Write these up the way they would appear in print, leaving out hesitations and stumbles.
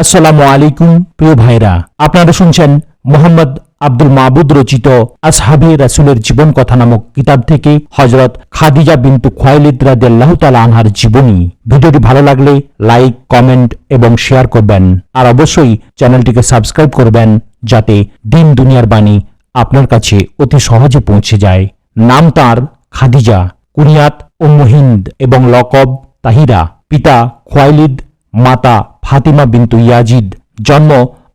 আসসালামু আলাইকুম প্রিয় ভাইরা, আপনারা শুনছেন মোহাম্মদ আব্দুল মাবুদ রচিত আসহাবে রাসূলের জীবন কথা নামক কিতাব থেকে হযরত খাদিজা বিনতু খুয়াইলিদ রাদিয়াল্লাহু তাআলা আনহার জীবনী। ভিডিওটি ভালো লাগলে লাইক, কমেন্ট এবং শেয়ার করবেন, আর অবশ্যই চ্যানেলটিকে সাবস্ক্রাইব করবেন যাতে দিন দুনিয়ার বাণী আপনার কাছে অতি সহজে পৌঁছে যায়। নাম তার খাদিজা, কুনিয়াত উম্মু হিন্দ এবং লকব তাহিরা। পিতা খুয়াইলিদ, মাতা ফাতিমা বিনতু ইয়াজিদ। জন্ম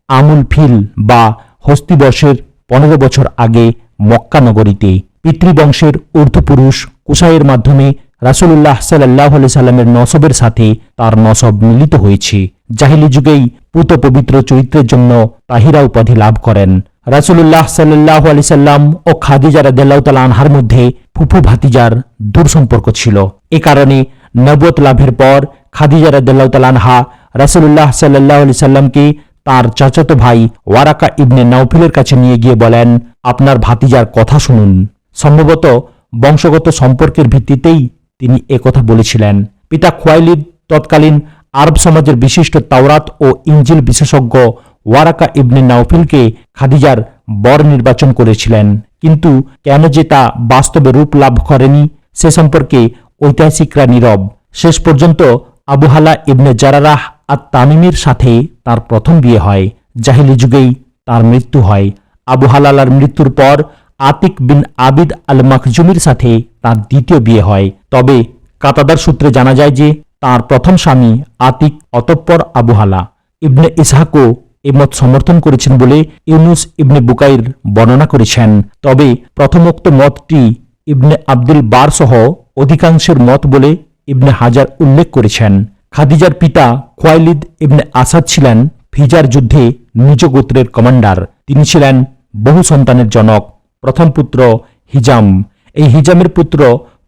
আমুল ফিল বা হস্তিবর্ষের 15 বছর আগে মক্কা নগরীতে। পিতৃবংশের ঊর্ধ্বপুরুষ কুসাইয়ের মাধ্যমে রাসূলুল্লাহ সাল্লাল্লাহু আলাইহি সাল্লামের নসবের সাথে তার নসব মিলিত হয়েছে। জাহিলি যুগেই পুত পবিত্র চরিত্রের জন্য তাহিরা উপাধি লাভ করেন। রাসূলুল্লাহ সাল্লাল্লাহু আলাইহি সাল্লাম ও খাদিজা রাদিয়াল্লাহু তাআলা আনহার মধ্যে ফুফু ভাতিজার দূর সম্পর্ক ছিল। এ কারণে নবুয়ত লাভের পর খাদিজা রাদিয়াল্লাহু তাআলা আনহা রাসূলুল্লাহ সাল্লাল্লাহু আলাইহি সাল্লামকে তার চাচাতো ভাই ওয়ারাকা ইবনে নাওফিলের কাছে নিয়ে গিয়ে বলেন, আপনার ভাতিজার কথা শুনুন। সম্ভবত বংশগত সম্পর্কের ভিত্তিতেই তিনি একথা বলেছিলেন। পিতা খুয়াইলিদ তৎকালীন আরব সমাজের বিশিষ্ট তাওরাত ও ইনজিল বিশেষজ্ঞ ওয়ারাকা ইবনে নাওফিলকে খাদিজার বর নির্বাচন করেছিলেন, কিন্তু কেন যে তা বাস্তবে রূপ লাভ করেনি সে সম্পর্কে ঐতিহাসিকরা নীরব। শেষ পর্যন্ত আবু হালা ইবনে জারারাহ আত-তামিমির সাথে তার প্রথম বিয়ে হয়। জাহিলি যুগেই তার মৃত্যু হয়। আবু হালালার মৃত্যুর পর আতিক বিন আবিদ আল মাখজুমির সাথে তার দ্বিতীয় বিয়ে হয়। তবে কাতাদার সূত্রে জানা যায় যে তার প্রথম স্বামী আতিক, অতঃপর আবু হালা। ইবনে ইসহাকও এ মত সমর্থন করেছেন বলে ইউনুস ইবনে বুকাইর বর্ণনা করেছেন। তবে প্রথমোক্ত মতটি ইবনে আব্দুল বার সহ অধিকাংশের মত বলে ইবনে হাজার উল্লেখ করেছেন। খাদিজার পিতা খুয়াইলিদ ইবনে আসাদ ছিলেন ফিজার যুদ্ধে নিজ গোত্রের কমান্ডার। তিনি ছিলেন বহু সন্তানের জনক। প্রথম পুত্র হিজাম। এই হিজামের পুত্র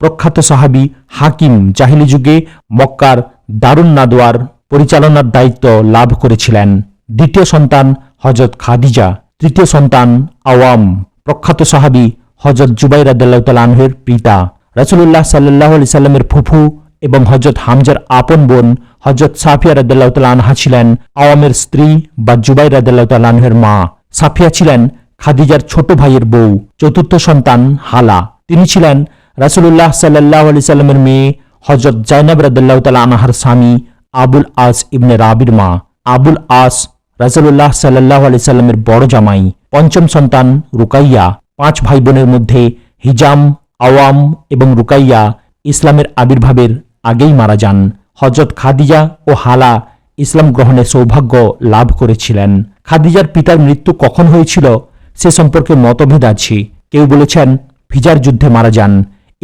প্রখ্যাত সাহাবী হাকিম জাহিলি যুগে মক্কার দারুন নাদওয়ার পরিচালনার দায়িত্ব লাভ করেছিলেন। দ্বিতীয় সন্তান হযরত খাদিজা। তৃতীয় সন্তান আওয়াম, প্রখ্যাত সাহাবী হযরত জুবাইর রাদিয়াল্লাহু তাআলা আনহুর পিতা। রাসূলুল্লাহ সাল্লাল্লাহু আলাইহি সাল্লামের ফুফু এবং হযরত হামজার আপন বোন হযরত সাফিয়া রাদিয়াল্লাহু তাআলা আনহা ছিলেন আওয়ামের স্ত্রী বা জুবাইর রাদিয়াল্লাহু তাআলা আনহুর মা। সাফিয়া ছিলেন খাদিজার ছোট ভাইয়ের বউ। চতুর্থ সন্তান হালা। তিনি ছিলেন রাসূলুল্লাহ সাল্লাল্লাহু আলাইহি সাল্লামের মেয়ে হযরত জায়নাব রাদিয়াল্লাহু তাআলা আনহার স্বামী আবুল আস ইবনে রাবির মা। আবুল আস রাসূলুল্লাহ সাল্লাল্লাহু আলাইহি সাল্লামের বড় জামাই। পঞ্চম সন্তান রুকাইয়া। 5 ভাই বোনের মধ্যে হিজাম, আওয়াম এবং রুকাইয়া ইসলামের আবির্ভাবের আগেই মারা যান। হযরত খাদিজা ও হালা ইসলাম গ্রহণের সৌভাগ্য লাভ করেছিলেন। খাদিজার পিতার মৃত্যু কখন হয়েছিল সে সম্পর্কে মতভেদ আছে। কেউ বলেছেন ফিজার যুদ্ধে মারা যান।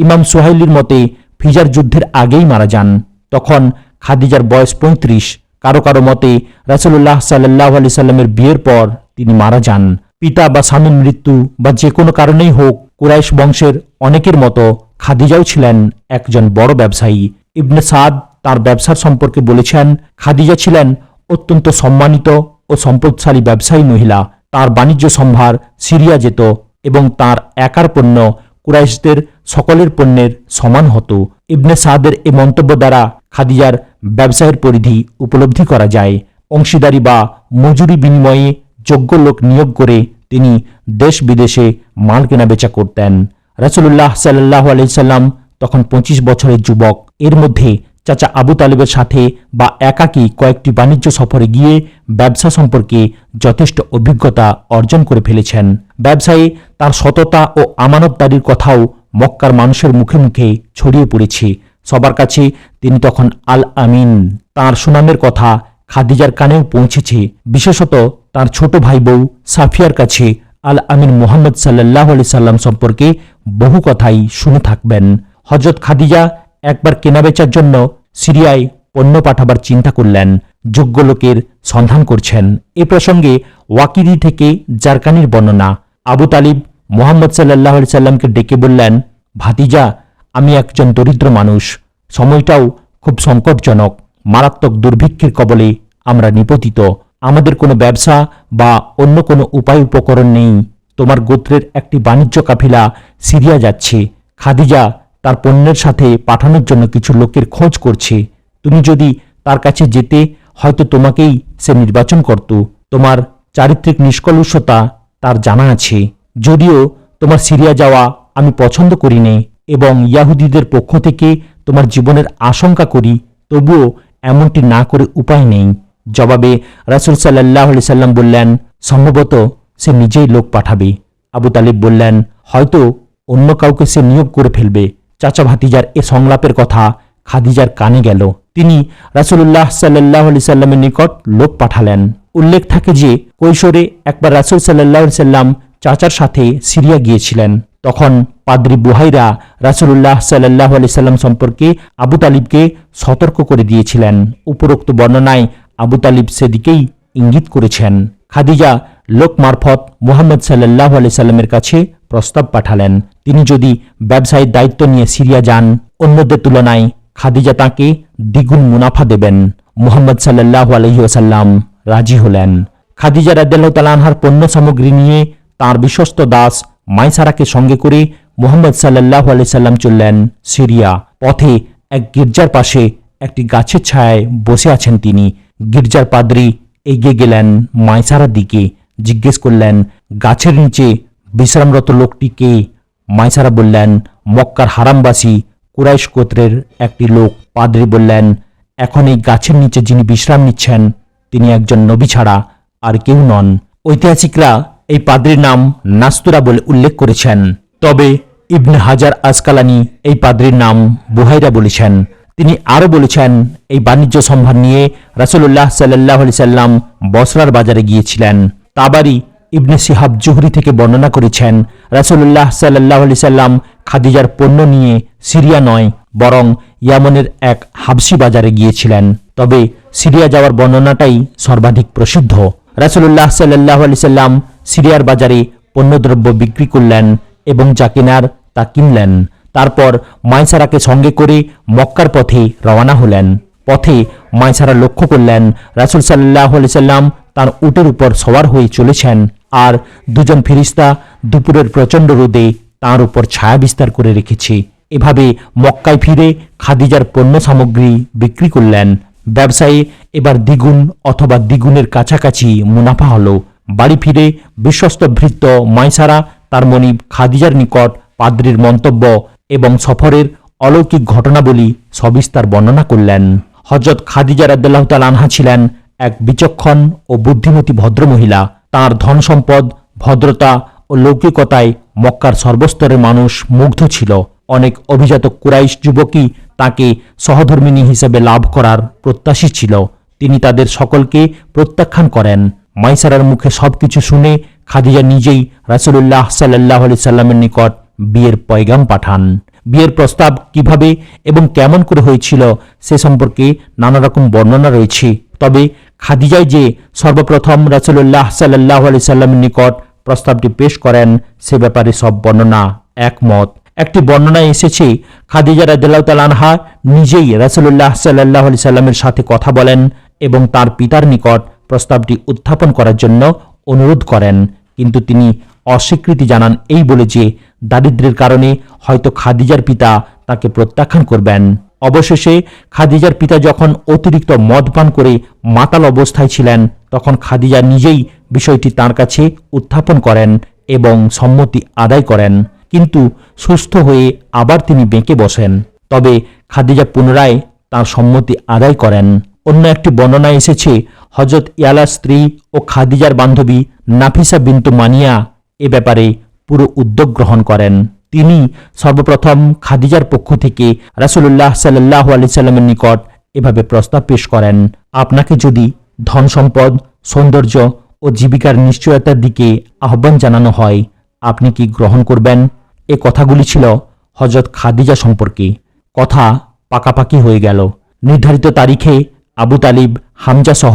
ইমাম সুহাইলির মতে ফিজার যুদ্ধের আগেই মারা যান। তখন খাদিজার বয়স 35। কারো কারো মতে রাসূলুল্লাহ সাল্লাল্লাহু আলাইহি সাল্লামের বিয়ের পর তিনি মারা যান। পিতা বা স্বামীর মৃত্যু বা যে কোনো কারণেই হোক, কুরাইশ বংশের অনেকের মতো খাদিজাও ছিলেন একজন বড় ব্যবসায়ী। ইবনে সাদ তার ব্যবসার সম্পর্কে বলেছেন, খাদিজা ছিলেন অত্যন্ত সম্মানিত ও সম্পদশালী ব্যবসায়ী মহিলা। তার বাণিজ্য সম্ভার সিরিয়া যেত এবং তার একার পণ্য কুরাইশদের সকলের পণ্যের সমান হতো। ইবনে সাদের এই মন্তব্য দ্বারা খাদিজার ব্যবসায়ের পরিধি উপলব্ধি করা যায়। অংশীদারি বা মজুরি বিনিময়ে যোগ্য লোক নিয়োগ করে তিনি দেশ বিদেশে মাল কেনাবেচা করতেন। রাসূলুল্লাহ সাল্লাল্লাহু আলাইহি সাল্লাম তখন 25 বছরের যুবক। এর মধ্যে চাচা আবু তালেবের সাথে বা একাকী কয়েকটি বাণিজ্য সফরে গিয়ে ব্যবসা সম্পর্কে যথেষ্ট অভিজ্ঞতা অর্জন করে ফেলেছেন। ব্যবসায়ে তার সততা ও আমানতদারির কথাও মক্কার মানুষের মুখে মুখে ছড়িয়ে পড়েছে। সবার কাছে তিনি তখন আল আমিন। তার সুনামের কথা খাদিজার কানেও পৌঁছেছে। বিশেষত তার ছোট ভাই বউ সাফিয়ার কাছে আল আমিন মুহাম্মদ সাল্লাল্লাহু আলাইহি সাল্লাম সম্পর্কে বহু কথাই শুনে থাকবেন। হযরত খাদিজা একবার কেনাবেচার জন্য সিরিয়ায় পণ্য পাঠাবার চিন্তা করলেন। যোগ্য লোকের সন্ধান করছেন। এ প্রসঙ্গে ওয়াকিদি থেকে জারকানির বর্ণনা। আবু তালিব মুহাম্মদ সাল্লাল্লাহু আলাইহি সাল্লামকে ডেকে বললেন, ভাতিজা, আমি একজন দরিদ্র মানুষ। সময়টাও খুব সংকটজনক। মারাত্মক দুর্ভিক্ষের কবলে আমরা নিপতিত। আমাদের কোনো ব্যবসা বা অন্য কোনো উপায় উপকরণ নেই। তোমার গোত্রের একটি বাণিজ্য কাফিলা সিরিয়া যাচ্ছে। খাদিজা তার পণ্যের সাথে পাঠানোর জন্য কিছু লোকের খোঁজ করছে। তুমি যদি তার কাছে যেতে হয়তো তোমাকেই সে নির্বাচন করত। তোমার চারিত্রিক নিষ্কলুষতা তার জানা আছে। যদিও তোমার সিরিয়া যাওয়া আমি পছন্দ করি নে এবং ইয়াহুদীদের পক্ষ থেকে তোমার জীবনের আশঙ্কা করি, তবুও এমনটি না করে উপায় নেই। জবাবে রাসূল সাল্লাল্লাহু আলাইহি সাল্লাম বললেন, সম্ভবত সে নিজেই লোক পাঠাবে। আবু তালিব বললেন, হয়তো অন্য কাউকে সে নিয়োগ করে ফেলবে। চাচা ভাতিজার এ সংলাপের কথা খাদিজার কানে গেল। তিনি রাসূলুল্লাহ সাল্লাল্লাহু আলাইহি সাল্লামের নিকট লোক পাঠালেন। উল্লেখ থাকে যে কৈশোরে একবার রাসূল সাল্লাল্লাহু আলাইহি সাল্লাম চাচার সাথে সিরিয়া গিয়েছিলেন। তখন পাদ্রী বুহাইরা রাসূলুল্লাহ সাল্লাল্লাহু আলাইহি সাল্লাম সম্পর্কে আবু তালিবকে সতর্ক করে দিয়েছিলেন। উপরোক্ত বর্ণনায় আবু তালিব সেদিকেই ইঙ্গিত করেছেন। খাদিজা লোক মারফত মুহাম্মদ সাল্লাল্লাহু আলাইহি সাল্লামের কাছে প্রস্তাব পাঠালেন, তিনি যদি ব্যবসায়িক দায়িত্ব নিয়ে সিরিয়া যান, অন্যদের তুলনায় খাদিজা তাকে দ্বিগুণ মুনাফা দেবেন। মুহাম্মদ সাল্লাল্লাহু আলাইহি ওয়াসাল্লাম রাজি হলেন। খাদিজা রাদিয়াল্লাহু তাআলা আনহার পণ্য সামগ্রী নিয়ে তার বিশ্বস্ত দাস মাইসারাকে সঙ্গে করে মুহাম্মদ সাল্লাল্লাহু আলাইহি সাল্লাম চললেন সিরিয়া। পথে এক গির্জার পাশে একটি গাছের ছায়ায় বসে আছেন তিনি। গির্জার পাদ্রী এগিয়ে গেলেন মাইসারার দিকে, জিজ্ঞেস করলেন, গাছের নিচে বিশ্রামরত লোকটি কে? মাইসারা বললেন, মক্কার হারামবাসী কুরাইশ গোত্রের একটি লোক। পাদ্রী বললেন, এখন এই গাছের নিচে যিনি বিশ্রাম নিচ্ছেন তিনি একজন নবী ছাড়া আর কেউ নন। ঐতিহাসিকরা এই পাদ্রীর নাম নাস্তুরা বলে উল্লেখ করেছেন, তবে ইবনে হাজার আসকালানি এই পাদ্রীর নাম বুহাইরা বলেছেন। তিনি আরও বলেছেন, এই বাণিজ্য সম্ভার নিয়ে রাসূলুল্লাহ সাল্লাল্লাহু আলাইহি সাল্লাম বসরার বাজারে গিয়েছিলেন। তাবারি ইবনে শিহাব জুহরি থেকে বর্ণনা করেছেন, রাসূলুল্লাহ সাল্লাল্লাহু আলাইহি সাল্লাম খাদিজার পণ্য নিয়ে সিরিয়া নয় বরং ইয়ামনের এক হাবশি বাজারে গিয়েছিলেন। তবে সিরিয়া যাওয়ার বর্ণনাটাই সর্বাধিক প্রসিদ্ধ। রাসূলুল্লাহ সাল্লাল্লাহু আলাইহি সাল্লাম সিরিয়ার বাজারে পণ্যদ্রব্য বিক্রি করলেন এবং যা কেনার তা কিনলেন। তারপর মাইসারাকে সঙ্গে করে মক্কার পথে রওনা হলেন। পথে মাইসারা লক্ষ্য করলেন রাসূল সাল্লাল্লাহু আলাইহি সাল্লাম তার উটের উপর সওয়ার হয়ে চলেছেন আর দুজন ফেরেশতা দুপুরের প্রচণ্ড রোদে তার উপর ছায়া বিস্তার করে রেখেছে। এভাবে মক্কায় ফিরে খাদিজার পণ্য সামগ্রী বিক্রি করলেন। ব্যবসায়ী এবার দ্বিগুণ অথবা দ্বিগুণের কাছাকাছি মুনাফা হলো। বাড়ি ফিরে বিশ্বস্ত ভৃত্য মাইসারা তার মনিব খাদিজার নিকট পাদ্রীর মন্তব্য এবং সফরের অলৌকিক ঘটনাবলী সবিস্তার বর্ণনা করলেন। হযরত খাদিজা রাদিয়াল্লাহু তাআলা আনহা ছিলেন এক বিচক্ষণ ও বুদ্ধিমতী ভদ্রমহিলা। তাঁর ধন সম্পদ, ভদ্রতা ও লৌকিকতায় মক্কার সর্বস্তরের মানুষ মুগ্ধ ছিল। অনেক অভিজাত কুরাইশ যুবকই তাকে সহধর্মিণী হিসেবে লাভ করার প্রত্যাশী ছিল। তিনি তাদের সকলকে প্রত্যাখ্যান করেন। মাইসারার মুখে সবকিছু শুনে খাদিজা নিজেই রাসূলুল্লাহ সাল্লাল্লাহু আলাইহি সাল্লামের নিকট বিয়ের পয়গাম পাঠান। বিয়ের প্রস্তাব কিভাবে এবং কেমন করে হয়েছিল সে সম্পর্কে নানা রকম বর্ণনা রয়েছে। তবে খাদিজাই যে সর্বপ্রথম রাসূলুল্লাহ সাল্লাল্লাহু আলাইহি সাল্লামের নিকট প্রস্তাবটি পেশ করেন সে ব্যাপারে সব বর্ণনা একমত। একটি বর্ণনায় এসেছে, খাদিজা রাদিয়াল্লাহু তাআলা আনহা নিজেই রাসূলুল্লাহ সাল্লাল্লাহু আলাইহি সাল্লামের সাথে কথা বলেন এবং তার পিতার নিকট প্রস্তাবটি উত্থাপন করার জন্য অনুরোধ করেন, কিন্তু তিনি অস্বীকৃতি জানান এই বলে যে দারিদ্র্যের কারণে হয়তো খাদিজার পিতা তাকে প্রত্যাখ্যান করবেন। অবশেষে খাদিজার পিতা যখন অতিরিক্ত মদ পান করে মাতাল অবস্থায় ছিলেন তখন খাদিজা নিজেই বিষয়টি তার কাছে উত্থাপন করেন এবং সম্মতি আদায় করেন, কিন্তু সুস্থ হয়ে আবার তিনি বেঁকে বসেন। তবে খাদিজা পুনরায় তার সম্মতি আদায় করেন। অন্য একটি বর্ণনায় এসেছে, হযরত ইয়ালার স্ত্রী ও খাদিজার বান্ধবী নাফিসা বিনতু মানিয়া এ ব্যাপারে পুরো উদ্যোগ গ্রহণ করেন। তিনি সর্বপ্রথম খাদিজার পক্ষ থেকে রাসূলুল্লাহ সাল্লাল্লাহু আলাইহি সাল্লামের নিকট এভাবে প্রস্তাব পেশ করেন, আপনাকে যদি ধন সম্পদ, সৌন্দর্য ও জীবিকার নিশ্চয়তার দিকে আহ্বান জানানো হয় আপনি কি গ্রহণ করবেন? এ কথাগুলি ছিল হযরত খাদিজা সম্পর্কে। কথা পাকাপাকি হয়ে গেল। নির্ধারিত তারিখে আবু তালিব, হামজা সহ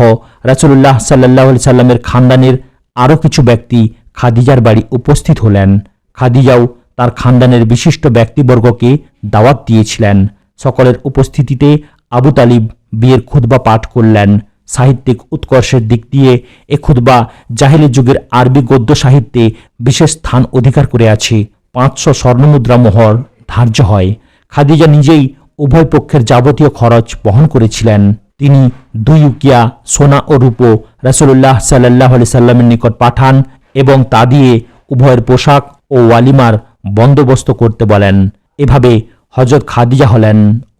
রাসূলুল্লাহ সাল্লাল্লাহু আলাইহি সাল্লামের খানদানের আরও কিছু ব্যক্তি খাদিজার বাড়ি উপস্থিত হলেন। খাদিজাও তার খানদানের বিশিষ্ট ব্যক্তিবর্গকে দাওয়াত দিয়েছিলেন। সকলের উপস্থিতিতে আবু তালিব বিয়ের খুতবা পাঠ করলেন। সাহিত্যিক উৎকর্ষের দিক দিয়ে এ খুতবা জাহেলি যুগের আরবি গদ্য সাহিত্যে বিশেষ স্থান অধিকার করে আছে। 500 স্বর্ণমুদ্রা মোহর ধার্য হয়। খাদিজা নিজেই উভয় পক্ষের যাবতীয় খরচ বহন করেছিলেন। তিনি 2 উকিয়া সোনা ও রূপো রাসূলুল্লাহ সাল্লাল্লাহু আলাইহি সাল্লামের নিকট পাঠান এবং তা দিয়ে উভয়ের পোশাক ও ওয়ালিমার বন্দোবস্ত করতে বলেন। এভাবে হযরত খাদিজা হলেন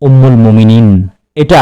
উম্মুল মুমিনিন। এটা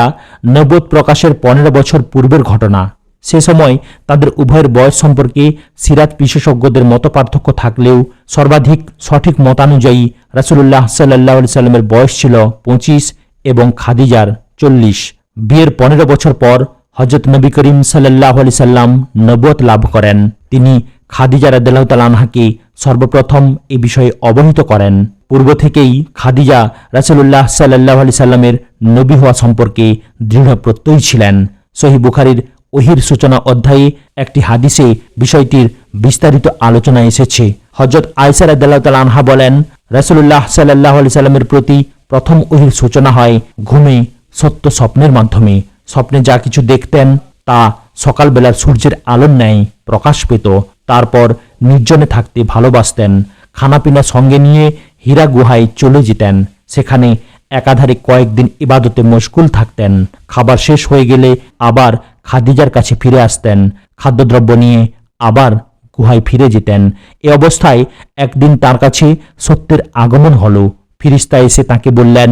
নবুয়ত প্রকাশের 15 বছর পূর্বের ঘটনা। সে সময় তাদের উভয়ের বয়স সম্পর্কে সিরাত বিশেষজ্ঞদের মতপার্থক্য থাকলেও সর্বাধিক সঠিক মতানুযায়ী রাসূলুল্লাহ সাল্লাল্লাহু আলাইহি সাল্লামের বয়স ছিল 25 এবং খাদিজার 40। বিয়ের 15 বছর পর হযরত নবী করিম সাল্লাল্লাহু আলাইহি সাল্লাম নবুয়ত লাভ করেন। তিনি খাদিজা রাদিয়াল্লাহু তাআলা আনহাকে সর্বপ্রথম এই বিষয়ে অবহিত করেন। পূর্ব থেকেই খাদিজা রাসূলুল্লাহ সাল্লাল্লাহু আলাইহি সাল্লামের নবী হওয়া সম্পর্কে দৃঢ় প্রত্যয়ী ছিলেন। সহিহ বুখারীর ওহির সূচনা অধ্যায়ে একটি হাদিসে বিষয়টির বিস্তারিত আলোচনা এসেছে। হযরত আয়েশা রাদিয়াল্লাহু তাআলা আনহা বলেন, রাসূলুল্লাহ সাল্লাল্লাহু আলাইহি সাল্লামের প্রতি প্রথম ওহির সূচনা হয় ঘুমে সত্য স্বপ্নের মাধ্যমে। স্বপ্নে যা কিছু দেখতেন তা সকালবেলার সূর্যের আলোর ন্যায় প্রকাশ পেত। তারপর নির্জনে থাকতে ভালোবাসতেন। খানাপিনা সঙ্গে নিয়ে হীরা গুহায় চলে যেতেন। সেখানে একাধারে কয়েকদিন ইবাদতে মশগুল থাকতেন। খাবার শেষ হয়ে গেলে আবার খাদিজার কাছে ফিরে আসতেন। খাদ্যদ্রব্য নিয়ে আবার গুহায় ফিরে যেতেন। এ অবস্থায় একদিন তার কাছে সত্যের আগমন হলো। ফিরিস্তা এসে তাকে বললেন,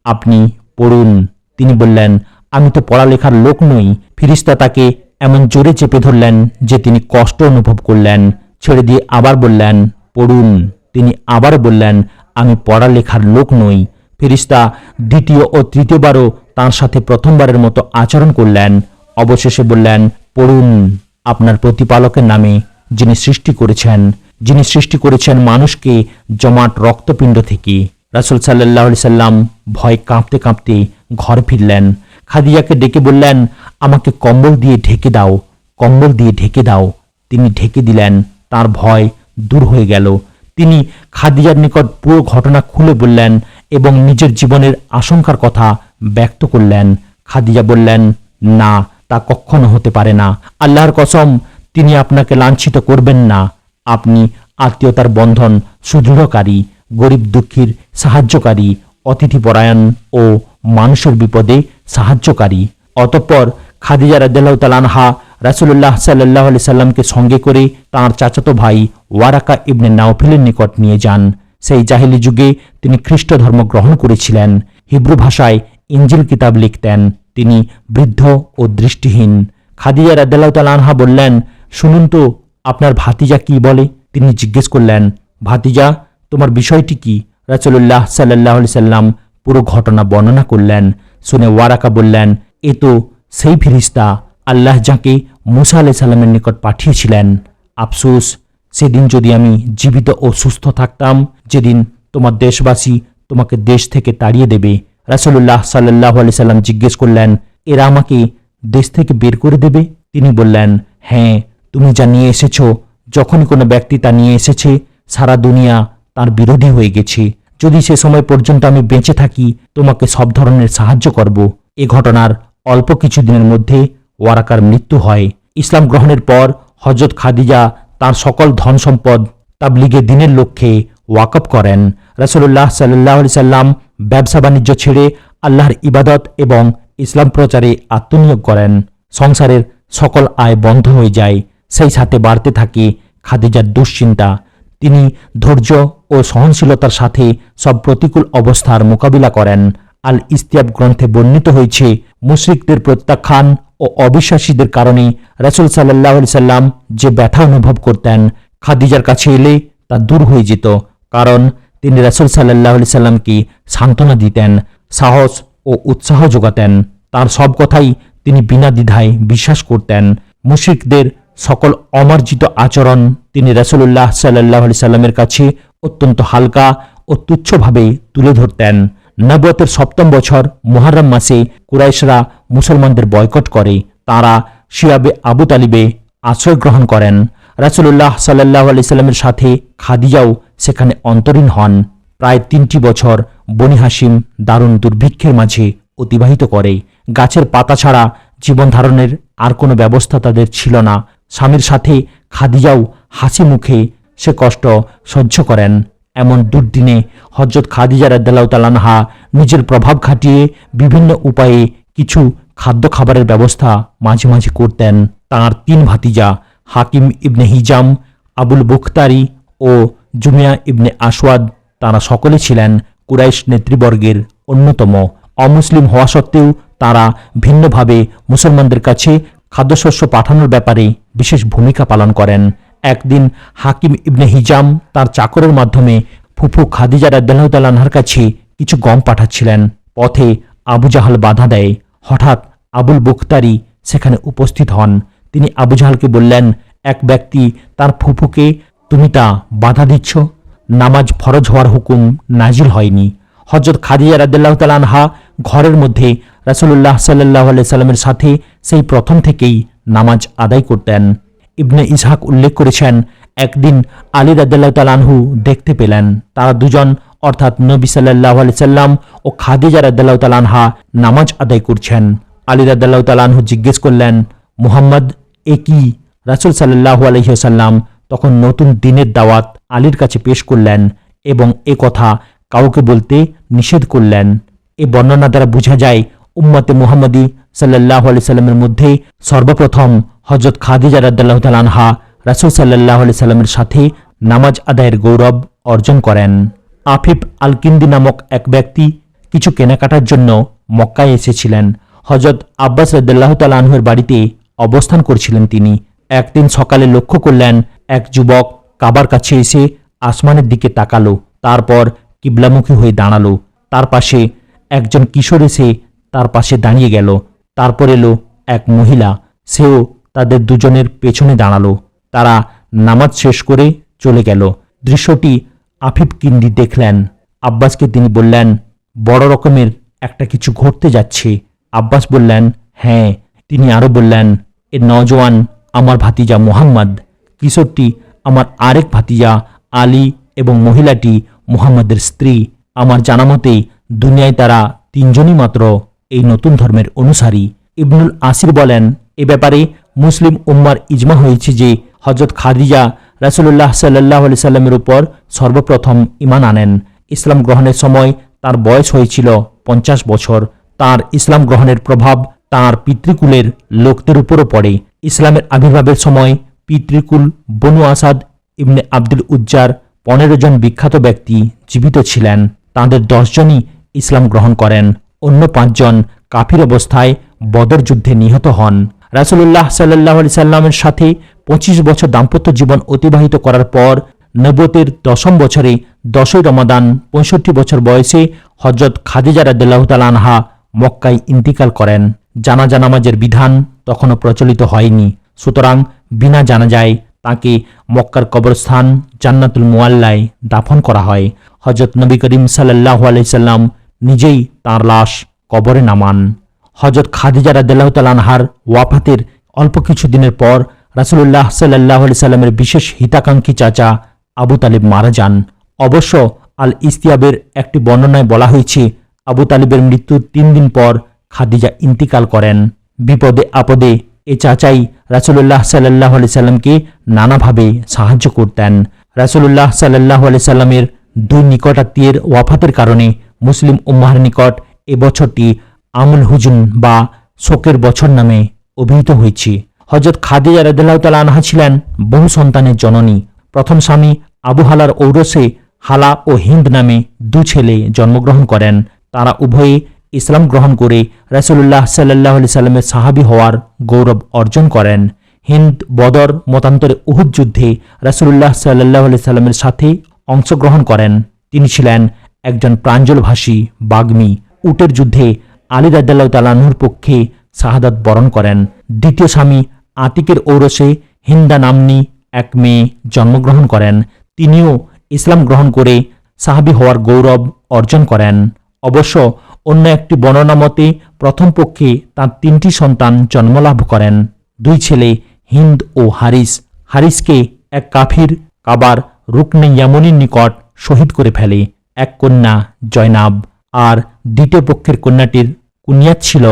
আপনি পড়ুন। তিনি বললেন, আমি তো পড়ালেখার লোক নই। ফিরিস্তা তাকে এমন জোরে চেপে ধরলেন যে তিনি কষ্ট অনুভব করলেন। ছেড়ে দিয়ে আবার বললেন, পড়ুন। তিনি আবার বললেন, আমি পড়ালেখার লোক নই। ফিরিস্তা দ্বিতীয় ও তৃতীয়বারও তার সাথে প্রথমবারের মতো আচরণ করলেন। অবশেষে বললেন, পড়ুন। আপনার প্রতিপালকের নামে যিনি সৃষ্টি করেছেন মানুষকে জমাট রক্তপিণ্ড থেকে। রাসূল সাল্লাল্লাহু আলাইহি সাল্লাম ভয় কাঁপতে কাঁপতে ঘর ফিরলেন। খাদিজাকে ডেকে বললেন, আমাকে কম্বল দিয়ে ঢেকে দাও। তিনি ঢেকে দিলেন। তার ভয় দূর হয়ে গেল। তিনি খাদিজার নিকট পুরো ঘটনা খুলে বললেন এবং নিজের জীবনের আশঙ্কার কথা ব্যক্ত করলেন। খাদিজা বললেন, না, তা কখনো হতে পারে না। আল্লাহর কসম, তিনি আপনাকে লাঞ্ছিত করবেন না। আপনি আত্মীয়তার বন্ধন সুদৃঢ়কারী, গরিব দুঃখীর সাহায্যকারী, অতিথিপরায়ণ ও মানুষের বিপদে সাহায্যকারী। অতঃপর খাদিজা রাদিয়াল্লাহু তাআলা আনহা রাসূলুল্লাহ সাল্লাল্লাহু আলাইহি সাল্লামকে সঙ্গে করে তাঁর চাচাতো ভাই ওয়ারাকা ইবনে নাওফেলের নিকট নিয়ে যান। সেই জাহেলি যুগে তিনি খ্রিস্ট ধর্ম গ্রহণ করেছিলেন। হিব্রু ভাষায় ইনজিল কিতাব লিখতেন। তিনি বৃদ্ধ ও দৃষ্টিহীন। খাদিজা রাদিয়াল্লাহু তাআলা আনহা বললেন, শুনুন তো আপনার ভাতিজা কি বলে। তিনি জিজ্ঞেস করলেন, ভাতিজা, তোমার বিষয়টি কি? রাসূলুল্লাহ সাল্লাল্লাহু আলাইহি সাল্লাম পুরো ঘটনা বর্ণনা করলেন। শুনে ওয়ারাকা বললেন, এ তো সেই ফেরেশতা আল্লাহ যাকে মুসা আলাইহিস সালামের নিকট পাঠিয়েছিলেন। আফসোস, সেদিন যদি আমি জীবিত ও সুস্থ থাকতাম, যেদিন তোমার দেশবাসী তোমাকে দেশ থেকে তাড়িয়ে দেবে। রাসূলুল্লাহ সাল্লাল্লাহু আলাইহি সাল্লাম জিজ্ঞেস করলেন, এরা আমাকে দেশ থেকে বের করে দেবে? তিনি বললেন, হ্যাঁ, তুমি যা নিয়ে এসেছো, যখনই কোনো ব্যক্তি তা নিয়ে এসেছে, সারা দুনিয়া তার বিরোধী হয়ে গেছে। যদি সে সময় পর্যন্ত আমি বেঁচে থাকি, তোমাকে সব ধরনের সাহায্য করব। এ ঘটনার অল্প কিছুদিনের মধ্যে ওয়ারাকার মৃত্যু হয়। ইসলাম গ্রহণের পর হযরত খাদিজা তার সকল ধন সম্পদ তাবলীগে দ্বীনের লক্ষ্যে ওয়াকফ করেন। রাসূলুল্লাহ সাল্লাল্লাহু আলাইহি সাল্লাম ব্যবসা বাণিজ্য ছেড়ে আল্লাহর ইবাদত এবং ইসলাম প্রচারে আত্মনিয়োগ করেন। সংসারের সকল আয় বন্ধ হয়ে যায়। সেই সাথে বাড়তে থাকে খাদিজার দুশ্চিন্তা। তিনি ধৈর্য ও সহনশীলতার সাথে সব প্রতিকূল অবস্থার মোকাবিলা করেন। আল ইস্তিয়াব গ্রন্থে বর্ণিত হয়েছে, মুশরিকদের প্রত্যাখ্যান ও অবিশ্বাসীদের কারণে রাসূল সাল্লাল্লাহু আলাইহি সাল্লাম যে ব্যথা অনুভব করতেন, খাদিজার কাছে এলে তা দূর হয়ে যেত। কারণ তিনি রাসূল সাল্লাল্লাহু আলাইহি সাল্লামকে সান্ত্বনা দিতেন, সাহস ও উৎসাহ যোগাতেন। তার সব কথাই তিনি বিনা দ্বিধায় বিশ্বাস করতেন। মুশরিকদের সকল অমার্জিত আচরণ তিনি রাসূলুল্লাহ সাল্লাল্লাহু আলাইহি সাল্লামের কাছে অত্যন্ত হালকা ও তুচ্ছভাবে তুলে ধরতেন। নবুয়তের 7ম বছর মুহররম মাসে কুরাইশরা মুসলমানদের বয়কট করে। তারা শিয়াবে আবু তালিবে আশ্রয় গ্রহণ করেন। রাসূলুল্লাহ সাল্লাল্লাহু আলাইহি সাল্লামের সাথে খাদিজাও সেখানে অন্তরীণ হন। প্রায় 3টি বছর বনি হাশিম দারুণ দুর্ভিক্ষের মাঝে অতিবাহিত করে। গাছের পাতা ছাড়া জীবন ধারণের আর কোনো ব্যবস্থা তাদের ছিল না। স্বামীর সাথে খাদিজাও হাসি মুখে সে কষ্ট সহ্য করেন। এমন দুর্দিনে হযরত খাদিজা রাদিয়াল্লাহু তাআলা আনহা নিজের প্রভাব খাটিয়ে বিভিন্ন উপায়ে কিছু খাদ্য খাবারের ব্যবস্থা মাঝে মাঝে করতেন। তাঁর 3 ভাতিজা হাকিম ইবনে হিজাম, আবুল বুখতারি ও জুমিয়া ইবনে আসওয়াদ, তাঁরা সকলে ছিলেন কুরাইশ নেতৃবর্গের অন্যতম। অমুসলিম হওয়া সত্ত্বেও তাঁরা ভিন্নভাবে মুসলমানদের কাছে খাদ্যশস্য পাঠানোর ব্যাপারে বিশেষ ভূমিকা পালন করেন। একদিন হাকিম ইবনে হিজাম তার চাকরের মাধ্যমে ফুফু খাদিজা রাদিয়াল্লাহু তাআলা আনহার কাছে কিছু গম পাঠাচ্ছিলেন। পথে আবু জাহাল বাধা দেয়। হঠাৎ আবুল বুখতারি সেখানে উপস্থিত হন। তিনি আবু জাহালকে বললেন, এক ব্যক্তি তার ফুফুকে তুমি তা বাধা দিচ্ছ, নামাজ ফরজ হওয়ার হুকুম নাজিল হয়নি। হযরত খাদিজা রাদিয়াল্লাহু তাআলা আনহা ঘরের মধ্যে রাসূলুল্লাহ সাল্লাল্লাহু আলাইহি সাল্লামের সাথে সেই প্রথম থেকেই নামাজ আদায় করতেন। ইবনে ইসহাক উল্লেখ করেছেন, একদিন আলী রাদিয়াল্লাহু তাআলা আনহু দেখতে পেলেন তারা দুজন অর্থাৎ নবী সাল্লাল্লাহু আলাইহি সাল্লাম ও খাদিজা রাদিয়াল্লাহু তাআলা আনহা নামাজ আদায় করছেন। আলী রাদিয়াল্লাহু তাআলা আনহু জিজ্ঞেস করলেন, মুহাম্মদ এ কি? রাসূল সাল্লাল্লাহু আলাইহি ওয়াসাল্লাম তখন নতুন দ্বীনের দাওয়াত আলীর কাছে পেশ করলেন এবং এ কথা কাউকে বলতে নিষেধ করলেন। এই বর্ণনা দ্বারা বোঝা যায় উম্মতে মুহাম্মদী সাল্লাল্লাহু আলাইহি সাল্লামের মধ্যে সর্বপ্রথম হযরত খাদিজা রাদিয়াল্লাহু তাআলা আনহা রাসূল সাল্লাল্লাহু আলাইহি সাল্লামের সাথে নামাজ আদায়ের গৌরব অর্জন করেন। আফিফ আল কিন্দি নামক এক ব্যক্তি কিছু কেনাকাটার জন্য মক্কায় এসেছিলেন। হযরত আব্বাস রাদিয়াল্লাহু তাআলা আনহুর বাড়িতে অবস্থান করছিলেন তিনি। একদিন সকালে লক্ষ্য করলেন এক যুবক কাবার কাছে এসে আসমানের দিকে তাকালো, তারপর কিবলামুখী হয়ে দাঁড়ালো। তার পাশে একজন কিশোর এসে তার পাশে দাঁড়িয়ে গেল। তারপর এলো এক মহিলা, সেও তাদের দুজনের পেছনে দাঁড়ালো। তারা নামাজ শেষ করে চলে গেল। দৃশ্যটি আফিফ কিন্দি দেখলেন। আব্বাসকে তিনি বললেন, বড় রকমের একটা কিছু ঘটতে যাচ্ছে। আব্বাস বললেন, হ্যাঁ। তিনি আরো বললেন, এ নওজোয়ান আমার ভাতিজা মুহাম্মদ, কিশোরটি আমার আরেক ভাতিজা আলী এবং মহিলাটি মুহাম্মদের স্ত্রী। আমার জানামতে দুনিয়ায় তারা 3 জনই মাত্র এই নতুন ধর্মের অনুসারী। ইবনুল আসির বলেন, এ ব্যাপারে মুসলিম উম্মার ইজমা হয়েছে যে হযরত খাদিজা রাসূলুল্লাহ সাল্লাল্লাহু আলাইহি সাল্লামের উপর সর্বপ্রথম ঈমান আনেন। ইসলাম গ্রহণের সময় তার বয়স হয়েছিল 50 বছর। তার ইসলাম গ্রহণের প্রভাব তার পিতৃকুলের লোকদের উপরও পড়ে। ইসলামের আবির্ভাবের সময় পিতৃকুল বনু আসাদ ইবনে আব্দুল উজ্জার 15 জন বিখ্যাত ব্যক্তি জীবিত ছিলেন। তাদের 10 জনই ইসলাম গ্রহণ করেন। অন্য 5 জন কাফির অবস্থায় বদর যুদ্ধে নিহত হন। রাসূলুল্লাহ সাল্লাল্লাহু আলাইহি সাল্লামের সাথে 25 বছর দাম্পত্য জীবন অতিবাহিত করার পর নবুয়তের 10ম বছরে 10ই রমাদান 65 বছর বয়সে হযরত খাদিজা রাদিয়াল্লাহু তাআলা আনহা মক্কায় ইন্তিকাল করেন। জানাজা নামাজের বিধান তখনও প্রচলিত হয়নি, সুতরাং বিনা জানাজায় তাকে মক্কার কবরস্থান জান্নাতুল মুআল্লায় দাফন করা হয়। হযরত নবী করিম সাল্লাল্লাহু আলাইহি সাল্লাম নিজেই তাঁর লাশ কবরে নামান। হযরত খাদিজা রাদিয়াল্লাহু তাআলা আনহার ওয়াফাতের অল্প কিছু দিনের পর রাসূলুল্লাহ সাল্লাল্লাহু আলাইহি সাল্লামের বিশেষ হিতাকাঙ্ক্ষী চাচা আবু তালিব মারা যান। অবশ্য আল ইস্তিয়াবের একটি বর্ণনায় বলা হয়েছে, আবু তালিবের মৃত্যুর 3 দিন পর খাদিজা ইন্তিকাল করেন। বিপদে আপদে এ চাচাই রাসূলুল্লাহ সাল্লাল্লাহু আলাইহি সাল্লামকে নানাভাবে সাহায্য করতেন। রাসূলুল্লাহ সাল্লাল্লাহু আলাইহি সাল্লামের 2 নিকটাত্মীয়ের ওয়াফাতের কারণে মুসলিম উম্মাহর নিকট এ বছরটি আমুল হুজুন বা শোকের বছর নামে অভিহিত হয়েছে। হযরত খাদিজা রাদিয়াল্লাহু তাআলা আনহা ছিলেন বহু সন্তানের জননী। প্রথম স্বামী আবু হালার ঔরসে হালা ও হিন্দ নামে 2 ছেলে জন্মগ্রহণ করেন। তারা উভয়ে ইসলাম গ্রহণ করে রাসূলুল্লাহ সাল্লাল্লাহু আলাইহি সাল্লামের সাহাবী হওয়ার গৌরব অর্জন করেন। হিন্দ বদর মতান্তরে উহুদ যুদ্ধে রাসূলুল্লাহ সাল্লাল্লাহু আলাইহি সাল্লামের সাথে অংশগ্রহণ করেন। তিনি ছিলেন একজন প্রাঞ্জলভাষী বাগ্মী। উটের যুদ্ধে আলী রাদিয়াল্লাহু তাআলা আনহুর পক্ষে শাহাদাত বরণ করেন। দ্বিতীয় স্বামী আতিকের ঔরসে হিন্দা নাম্নী এক মেয়ে জন্মগ্রহণ করেন। তিনিও ইসলাম গ্রহণ করে সাহাবী হওয়ার গৌরব অর্জন করেন। অবশ্য অন্য একটি বর্ণনা মতে প্রথম পক্ষে তার 3টি সন্তান জন্মলাভ করেন। 2 ছেলে হিন্দ ও হারিস। হারিসকে এক কাফির কাবার রুকনে ইয়ামনির নিকট শহীদ করে ফেলে। এক কন্যা জয়নাব, আর দ্বিতীয় পক্ষের কন্যাটির কুনিয়াত ছিল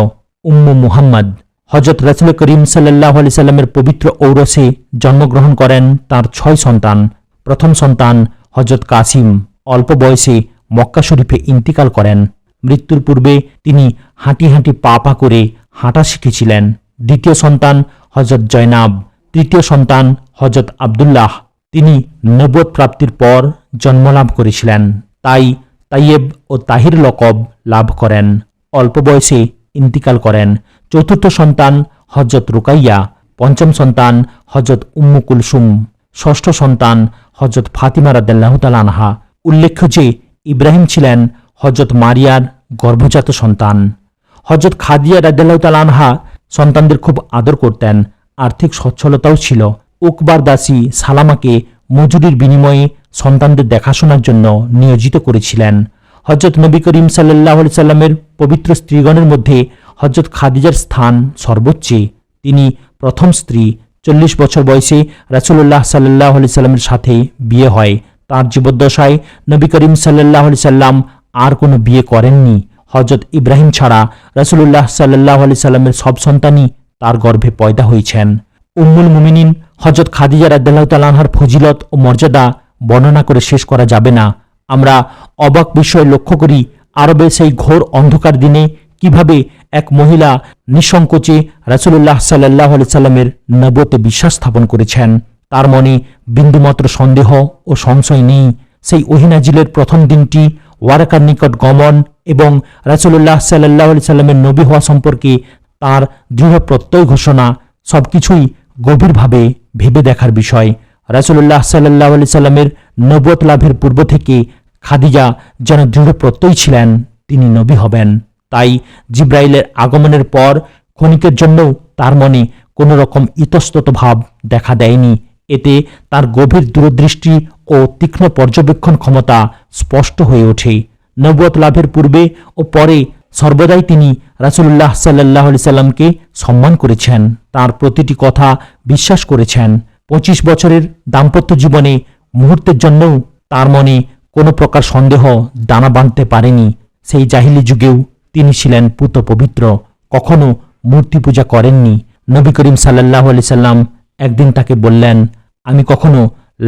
উম্মু মুহাম্মদ। হযরত রাসূল করিম সাল্লাল্লাহু আলাইহি সাল্লামের পবিত্র ঔরসে জন্মগ্রহণ করেন তার 6 সন্তান। প্রথম সন্তান হযরত কাসিম অল্প বয়সে মক্কা শরীফে ইন্তিকাল করেন। মৃত্যুর পূর্বে তিনি হাঁটি হাঁটি পা পা করে হাঁটা শিখেছিলেন। দ্বিতীয় সন্তান হযরত জয়নাব, তৃতীয় সন্তান হযরত আব্দুল্লাহ। তিনি নবুয়ত প্রাপ্তির পর জন্মলাভ করেছিলেন, তাই তাইয়েব ও তাহির লকব লাভ করেন। অল্প বয়সে ইন্তিকাল করেন। চতুর্থ সন্তান হযরত রুকাইয়া, পঞ্চম সন্তান হযরত উম্মু কুলসুম, ষষ্ঠ সন্তান হযরত ফাতিমা রাদিয়াল্লাহু তাআলা আনহা। উল্লেখ্য যে ইব্রাহিম ছিলেন হযরত মারিয়ার গর্ভজাত সন্তান। হযরত খাদিজা রাদিয়াল্লাহু তাআলা আনহা সন্তানদের খুব আদর করতেন। আর্থিক সচ্ছলতাও ছিল। উকবার দাসী সালামাকে মজুরির বিনিময়ে সন্তানদের দেখাশোনার জন্য নিয়োজিত করেছিলেন। হযরত নবী করিম সাল্লাল্লাহু আলাইহি সাল্লামের পবিত্র স্ত্রীগণের মধ্যে হযরত খাদিজার স্থান সর্বোচ্চে। তিনি প্রথম স্ত্রী। 40 বছর বয়সে রাসূলুল্লাহ সাল্লাল্লাহু আলাইহি সাল্লামের সাথে বিয়ে হয়। তার জীবদ্দশায় নবী করিম সাল্লাল্লাহু আলাইহি সাল্লাম আর কোনো বিয়ে করেননি। হযরত ইব্রাহিম ছাড়া রাসূলুল্লাহ সাল্লাল্লাহু আলাইহি সাল্লামের সব সন্তানই তার গর্ভে পয়দা হয়েছেন। উম্মুল মুমিনিন হযরত খাদিজা রাদিয়াল্লাহু তাআলা আনহার ফজিলত ও মর্যাদা বর্ণনা করে শেষ করা যাবে না। আমরা অবাক বিষয় লক্ষ্য করি, আরবে সেই ঘোর অন্ধকার দিনে কিভাবে এক মহিলা নিঃসংকোচে রাসূলুল্লাহ সাল্লাল্লাহু আলাইহি সাল্লামের নবুয়তে বিশ্বাস স্থাপন করেছেন। তার মনে বিন্দুমাত্র সন্দেহ ও সংশয় নেই। সেই ওহী নাজিলের প্রথম দিনটি, ওয়ারাকার নিকট গমন এবং রাসূলুল্লাহ সাল্লাল্লাহু আলাইহি সাল্লামের নবী হওয়া সম্পর্কে তার দৃঢ় প্রত্যয় ঘোষণা সবকিছুই গভীরভাবে ভেবে দেখার বিষয়। রাসূলুল্লাহ সাল্লাল্লাহু আলাইহি সাল্লামের নবুয়ত লাভের পূর্ব থেকে খাদিজা যেন দৃঢ় প্রত্যয়ী ছিলেন তিনি নবী হবেন। তাই জিব্রাইলের আগমনের পর ক্ষণিকের জন্যও তার মনে কোনো রকম ইতস্তত ভাব দেখা দেয়নি। এতে তার গভীর দূরদৃষ্টি ও তীক্ষ্ণ পর্যবেক্ষণ ক্ষমতা স্পষ্ট হয়ে ওঠে। নবুয়ত লাভের পূর্বে ও পরে সর্বদাই তিনি রাসূলুল্লাহ সাল্লাল্লাহু আলাইহি সাল্লামকে সম্মান করেছেন, তার প্রতিটি কথা বিশ্বাস করেছেন। 25 বছরের দাম্পত্য জীবনে মুহূর্তের জন্যও তার মনে কোনো প্রকার সন্দেহ দানা বাঁধতে পারেনি। সেই জাহিলি যুগেও তিনি ছিলেন পুত পবিত্র, কখনো মূর্তি পূজা করেননি। নবী করিম সাল্লাল্লাহু আলাইহি সাল্লাম একদিন তাকে বললেন, আমি কখনো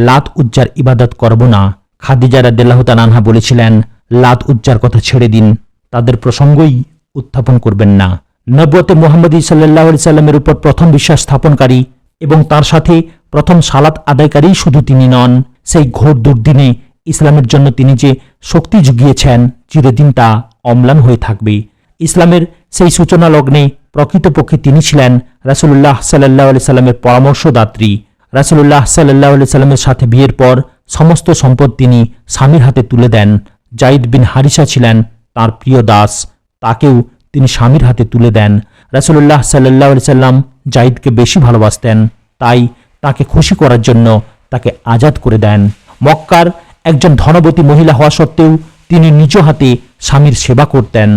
লাত উজ্জার ইবাদত করব না। খাদিজা রাদিয়াল্লাহু তাআলা আনহা বলেছিলেন, লাত উজ্জার কথা ছেড়ে দিন, তাদের প্রসঙ্গই উত্থাপন করবেন না। নবুয়তে মুহাম্মদী সাল্লাল্লাহু আলাইহি সাল্লামের উপর প্রথম বিশ্বাস স্থাপনকারী এবং তার সাথে প্রথম সালাত আদায়কারী শুধু তিনি নন, সেই ঘোর দুর্দিনে ইসলামের জন্য তিনি যে শক্তি জুগিয়েছেন চিরদিন তা অম্লান হয়ে থাকবে। ইসলামের সেই সূচনা লগ্নে প্রকৃতপক্ষে তিনি ছিলেন রাসূলুল্লাহ সাল্লাল্লাহু আলাইহি সাল্লামের পরামর্শদাত্রী। রাসূলুল্লাহ সাল্লাল্লাহু আলাইহি সাল্লামের সাথে বিয়ের পর সমস্ত সম্পদ তিনি স্বামীর হাতে তুলে দেন। যায়েদ বিন হারিসা ছিলেন তার প্রিয় দাস, তাকেও তিনি স্বামীর হাতে তুলে দেন। রাসূলুল্লাহ সাল্লাল্লাহু আলাইহি সাল্লাম যায়েদকে বেশি ভালোবাসতেন, তাই তাকে খুশি করার জন্য তাকে আজাদ করে দেন। মক্কার একজন ধনবতী মহিলা হওয়া সত্ত্বেও তিনি নিজ হাতে স্বামীর সেবা করতেন।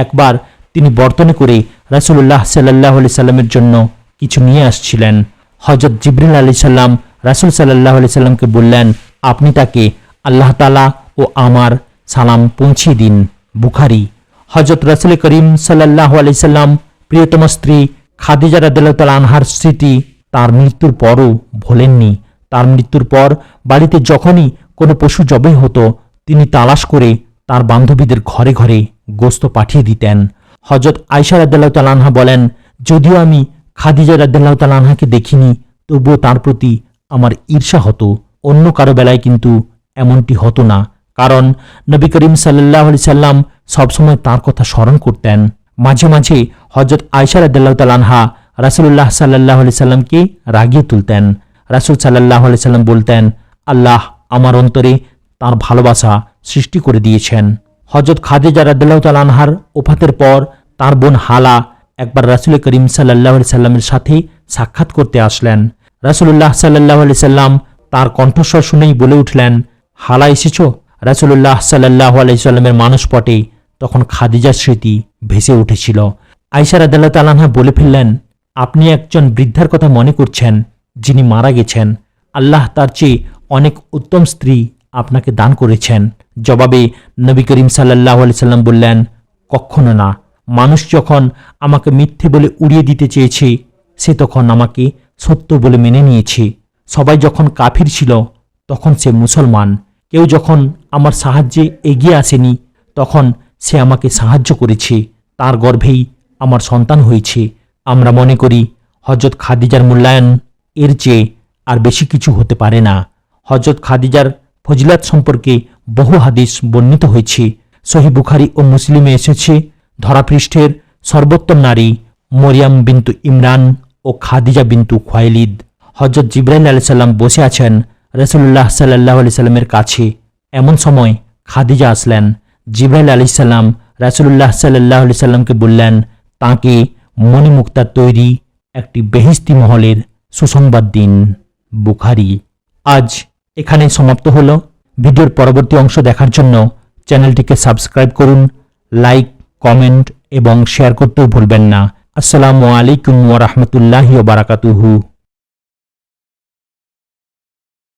একবার তিনি বর্তনে করে রাসূলুল্লাহ সাল্লাল্লাহু আলাইহি সাল্লামের জন্য কিছু নিয়ে আসছিলেন। হযরত জিবরিল আলাইহিস সালাম রাসূল সাল্লাল্লাহু আলাইহি সাল্লামকে বললেন, আপনি তাকে আল্লাহ তাআলা ও আমার সালাম পৌঁছিয়ে দিন। বুখারী। হযরত রাসূল করিম সাল্লাল্লাহু আলাইহি সাল্লাম প্রিয়তম স্ত্রী খাদিজা রাদিয়াল্লাহু তাআলা আনহার স্মৃতি তার মৃত্যুর পরও ভোলেননি। তার মৃত্যুর পর বাড়িতে যখনই কোনো পশু জবাই হতো তিনি তালাশ করে তার বান্ধবীদের ঘরে ঘরে গোশত পাঠিয়ে দিতেন। হযরত আয়েশা রাদিয়াল্লাহু তাআলা আনহা বলেন, যদিও আমি খাদিজা রাদিয়াল্লাহু তাআলা আনহাকে দেখিনি, তবুও তার প্রতি আমার ঈর্ষা হতো। অন্য কারো বেলায় কিন্তু এমনটি হতো না, কারণ নবী করিম সাল্লাল্লাহু আলাইহি সাল্লাম সবসময় তার কথা স্মরণ করতেন। মাঝে মাঝে হযরত আয়েশা রাদিয়াল্লাহু তাআলা আনহা রাসূলুল্লাহ সাল্লাল্লাহু আলাইহি সাল্লামকে রাগিয়ে তুলতেন। রাসূল সাল্লাল্লাহু আলাইহি সাল্লাম বলতেন, আল্লাহ আমার অন্তরে তার ভালোবাসা সৃষ্টি করে দিয়েছেন। হযরত খাদিজা রাদিয়াল্লাহু তাআলা আনহার ওফাতের পর তার বোন হালা একবার রাসূল করিম সাল্লাল্লাহু আলাইহি সাল্লামের সাথে সাক্ষাৎ করতে আসলেন। রাসূলুল্লাহ সাল্লাল্লাহু আলাইহি সাল্লাম তার কণ্ঠস্বর শুনেই বলে উঠলেন, হালা এসেছো? রাসূলুল্লাহ সাল্লাল্লাহু আলাইহি সাল্লামের মানসপটে তখন খাদিজার স্মৃতি ভেসে উঠেছিল। আয়েশা রাদিয়াল্লাহু তাআলা আনহা বলে ফেললেন, আপনি একজন বৃদ্ধার কথা মনে করছেন যিনি মারা গেছেন। আল্লাহ তার চেয়ে অনেক উত্তম স্ত্রী আপনাকে দান করেছেন। জবাবে নবী করিম সাল্লাল্লাহু আলাইহি সাল্লাম বললেন, কখনো না। মানুষ যখন আমাকে মিথ্যে বলে উড়িয়ে দিতে চেয়েছে সে তখন আমাকে সত্য বলে মেনে নিয়েছে। সবাই যখন কাফির ছিল তখন সে মুসলমান। কেউ যখন আমার সাহায্যে এগিয়ে আসেনি তখন সে আমাকে সাহায্য করেছে। তার গর্ভেই আমার সন্তান হয়েছে। আমরা মনে করি হযরত খাদিজার মূল্যায়ন এর চেয়ে আর বেশি কিছু হতে পারে না। হযরত খাদিজার ফজিলত সম্পর্কে বহু হাদিস বর্ণিত হয়েছে। সহিহ বুখারী ও মুসলিমে এসেছে, ধরাপৃষ্ঠের সর্বোত্তম নারী মরিয়াম বিনতু ইমরান ও খাদিজা বিনতু খুয়াইলিদ। হযরত জিবরাইল আলাইহিস সালাম বসে আছেন রাসূলুল্লাহ সাল্লাল্লাহু আলাইহি সাল্লামের কাছে। এমন সময় খাদিজা আসলেন। জিবরাইল আলাইহিস সালাম রাসূলুল্লাহ সাল্লাল্লাহু আলাইহি সাল্লামকে বললেন তাঁকে মণিমুক্তার তৈরি একটি বেহেশতি মহলের সুসংবাদ দিন। বুখারী। আজ এখানে সমাপ্ত হলো। ভিডিওর পরবর্তী অংশ দেখার জন্য চ্যানেলটিকে সাবস্ক্রাইব করুন, লাইক, কমেন্ট এবং শেয়ার করতেও ভুলবেন না। আসসালামু আলাইকুম ওয়া রাহমাতুল্লাহি ওয়া বারাকাতুহু।